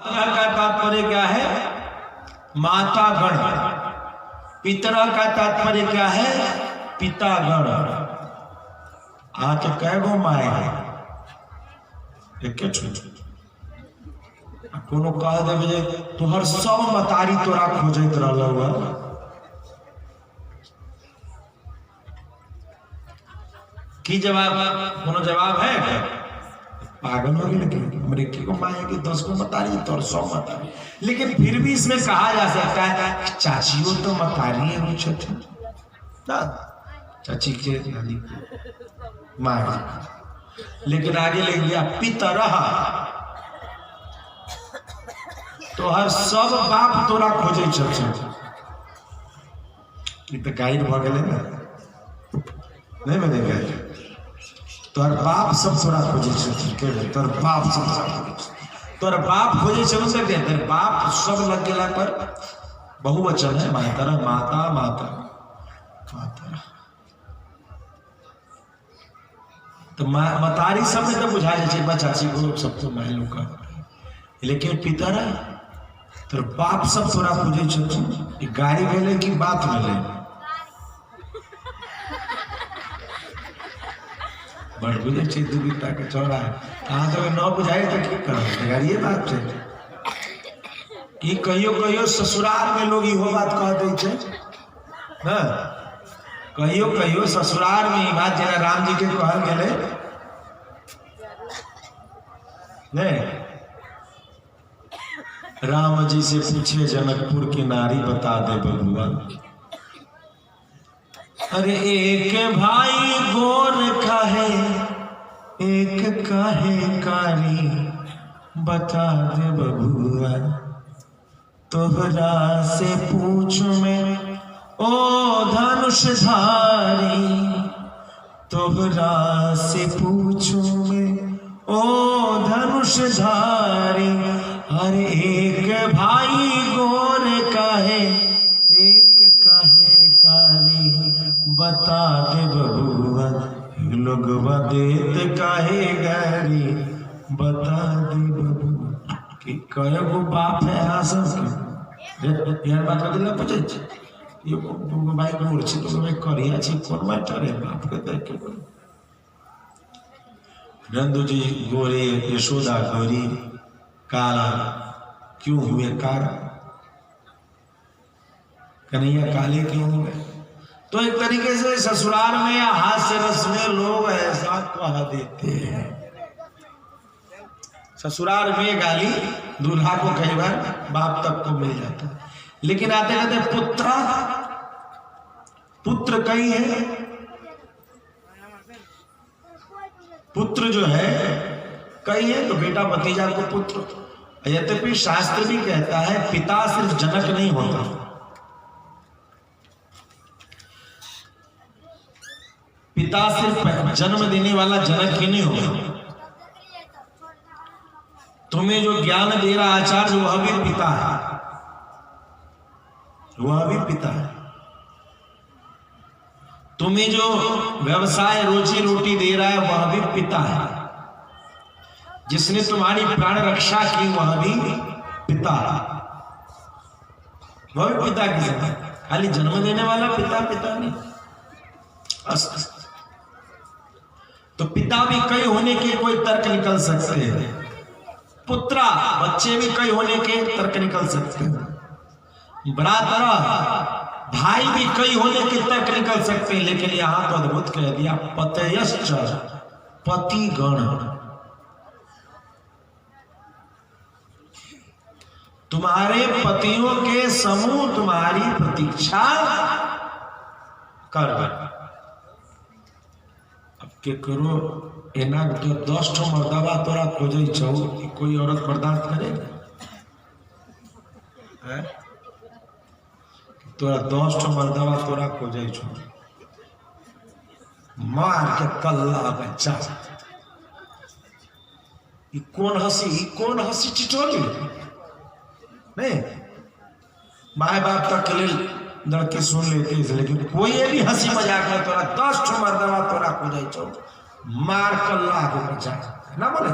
का तात्पर्य क्या है? माता गण। पितरा का तात्पर्य क्या है? पिता गण। तो कै गो माए है? एक कोनो कह दे तुहर सब मतारी तोरा खोजत रहा की जवाब? कोनो जवाब है? पागल हो गए। लेकिन अमेरिकी को माए कि 10 को मतारी तो 100 मतारी। लेकिन फिर भी इसमें कहा जा सकता है चाचियों तो मतारी है वो छठी चाची के नानी को माए। लेकिन आगे ले गया पितरह तो हर सब बाप तोरा खोजे तो गाइड भ गए ना नहीं बने गए। तोर बाप सब तोरा खोजे तोर बाप सब तोर बाप खोजे सकते तोर बाप सब लग गया पर बहुवचन है मातरा माता माता माता तो मतारी सब में तो बुझा जाए चाची को सब तो महलों का। लेकिन पितरा तो बाप सब तोरा खोजे गाड़ी भेले की बात भेले बड़ बुझे छे दुबिता के चौड़ा कहाँ तो न बुझाए तो ठीक करो गाड़िए बात है कि कहियो कहियो ससुराल में लोग इहो बात कह दे छे ना। कहियो कहियो ससुराल में ई बात जेना राम जी के कहल गेले नहीं। राम जी से पूछे जनकपुर की नारी बता दे बबुआ। अरे एक भाई गोर काहे एक काहे कारी बता दे बबुआ। तोहरा से पूछूं मैं ओ धनुषधारी तोहरा से पूछूं मैं ओ धनुषधारी। अरे एक भाई गोर काहे एक काहे कारी बता दे बबुआ। लोग देत काहे गारी बता दे बबुआ। कि कयगो बाप है सब यार बात कर दिला पूछे ये भाई गोर छी तो मैं करिया छी कोन मैटर है बाप के देख के। नंदू जी गोरे यशोदा गोरी काला क्यों हुए? कारण कन्हैया काले क्यों हुए? तो एक तरीके से ससुराल में या हास्य रस में लोग ऐसा कह देते हैं। ससुराल में गाली दूल्हा को कई बार बाप तक को मिल जाता है। लेकिन आते कहते पुत्र कई है। पुत्र जो है कई है तो बेटा भतीजा को पुत्र। यद्यपि शास्त्र भी कहता है पिता सिर्फ जनक नहीं होता। पिता सिर्फ जन्म देने वाला जनक ही नहीं होगा। तुम्हें जो ज्ञान दे रहा आचार्य वह भी पिता है वह भी पिता है। तुम्हें जो व्यवसाय रोजी रोटी दे रहा है वह भी पिता है। जिसने तुम्हारी प्राण रक्षा की वह भी पिता है। वह भी पिता की जगह खाली जन्म देने वाला पिता पिता नहीं। तो पिता भी कई होने के कोई तर्क निकल सकते हैं। पुत्रा बच्चे भी कई होने के तर्क निकल सकते हैं। भ्रातरा भाई भी कई होने के तर्क निकल सकते हैं। लेकिन यहां तो अद्भुत कह दिया पतयश्च पति गण। तुम्हारे पतियों के समूह तुम्हारी प्रतीक्षा कर। अब के करो एना तो 10 ठो मर्दवा तोरा खोजे छौ कोई औरत बर्दाश्त करेगा? तोरा 10 ठो मर्दवा तोरा खोजे छौ मार के कल्ला बच्चा। कौन हंसी टिटोली नहीं। माए बाप तक के लिए लड़के सुन लेते हैं। लेकिन कोई भी हंसी मजाक में तोरा 10 ठो मर्दवा तोरा खोजे छौ मार कल्ला बच्चा ना बोले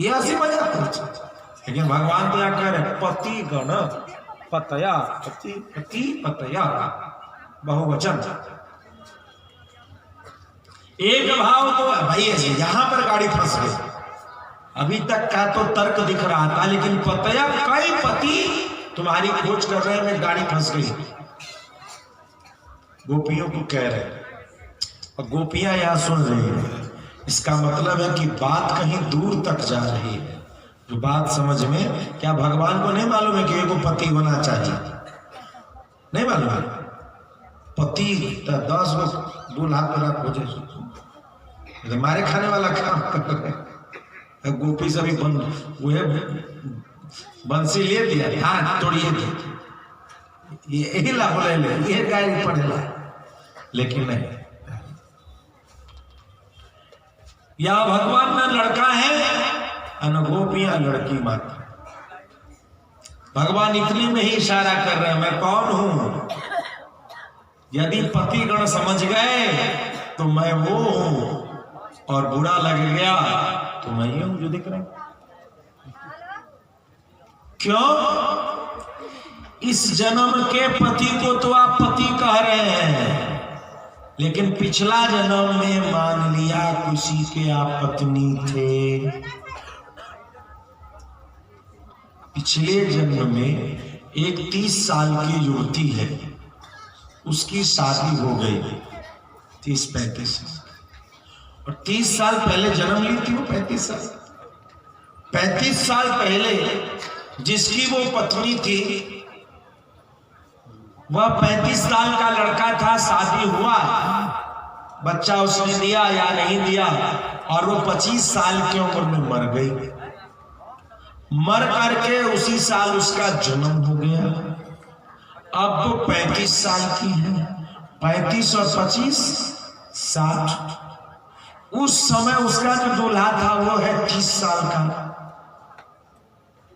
ये हंसी मजाक लेकिन भगवान तो क्या कह रहे, पति गण पतया, पति पति पतया, बहुवचन। एक भाव तो भाई यहां पर गाड़ी फंस गई। अभी तक का तो तर्क दिख रहा था, लेकिन पतया कई पति तुम्हारी खोज कर रहे हैं, मैं गाड़ी फंस गई। गोपियों को कह रहे और गोपियां यहां सुन रही है। इसका मतलब है कि बात कहीं दूर तक जा रही है। जो बात समझ में, क्या भगवान को नहीं मालूम है कि एक पति होना चाहिए? नहीं मालूम है? पति 10 गो दूल्हा तोरा खोजे, मारे खाने वाला काम कर रहे। गोपी सभी बंसी ले दिया, हाँ तोड़िए ये ला बोले ले, ये गाय पड़ेगा, लेकिन नहीं। या भगवान में लड़का है गोपियां लड़की मात्र। भगवान इतने में ही इशारा कर रहे हैं, मैं कौन हूं। यदि पतिगण समझ गए तो मैं वो हूं, और बुरा लग गया तो मैं ये हूं जो दिख रहा हूं। क्यों? इस जन्म के पति को तो आप पति कह रहे हैं, लेकिन पिछला जन्म में मान लिया किसी के आप पत्नी थे। पिछले जन्म में एक 30 साल की युवती है, उसकी शादी हो गई 30-35 साल, और 30 साल पहले जन्म ली थी वो 35 साल पहले जिसकी वो पत्नी थी, वह 35 साल का लड़का था। शादी हुआ, बच्चा उसने दिया या नहीं दिया, और वो 25 साल की उम्र में मर गई। मर करके उसी साल उसका जन्म हो गया। अब वो 35 साल की है। 35 और 25 60। उस समय उसका जो दूल्हा था वो है 30 साल का।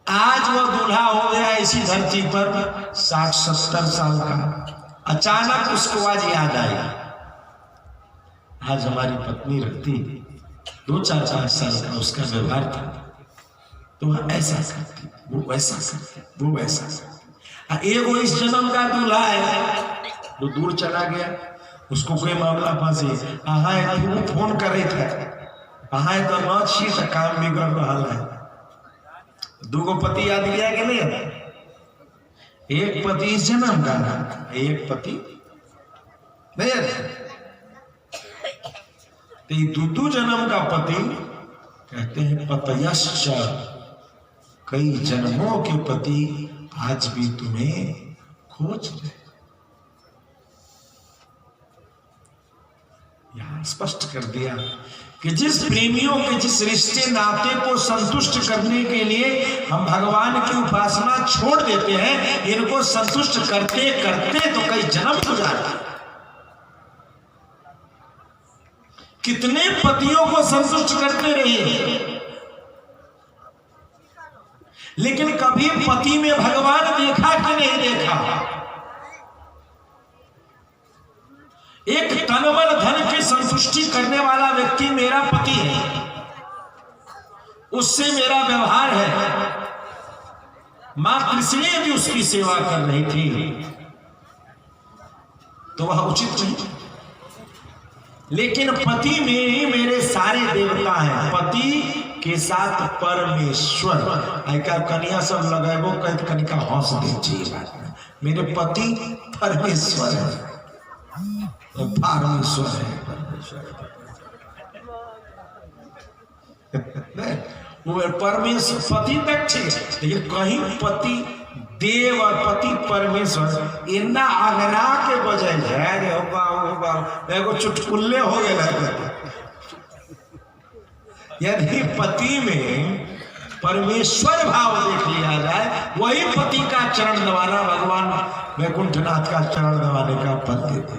आज वो दूल्हा हो गया इसी धरती पर 60-70 साल का। अचानक उसको आज याद आया, आज हमारी पत्नी रहती 2-4-5 साल का उसका व्यवहार था, तो वह ऐसा करती, वो वैसा करती, वो वैसा करती। एक इस जन्म का दूल्हा है जो दूर चला गया, उसको कोई मामला फंसे, वो फोन करे थे, तो न छी काम बिगड़ रहा है। दूगो पति याद गया कि नहीं? एक पति इस जन्म का, एक पति नहीं। तो दू जन्म का पति कहते हैं पतयश्च, कई जन्मों के पति आज भी तुम्हें खोज रहे। यहां स्पष्ट कर दिया कि जिस प्रेमियों के, जिस रिश्ते नाते को संतुष्ट करने के लिए हम भगवान की उपासना छोड़ देते हैं, इनको संतुष्ट करते करते तो कई जन्म गुजारते। कितने पतियों को संतुष्ट करते रहे, लेकिन कभी पति में भगवान देखा कि नहीं देखा? एक तन मन धन की संतुष्टि करने वाला व्यक्ति मेरा पति है, उससे मेरा व्यवहार है। मां कृष्ण भी उसकी सेवा कर रही थी, तो वह उचित नहीं। लेकिन पति में ही मेरे सारे देवता हैं। पति के साथ परमेश्वर। आयका कन्या सब लगाएगो कहते कनिका हंस दे चाहिए बात में। मेरे पति परमेश्वर है, परमेश्वर है, वो परमेश्वर पति तक थे, लेकिन कहीं पति देव और पति परमेश्वर इन्ना आगरा के बजाय जाए होगा एगो चुटकुल्ले हो गए। यदि पति में परमेश्वर भाव देख लिया जाए, वही पति का चरण दबाना भगवान वैकुंठनाथ का चरण दबाने का फल देते।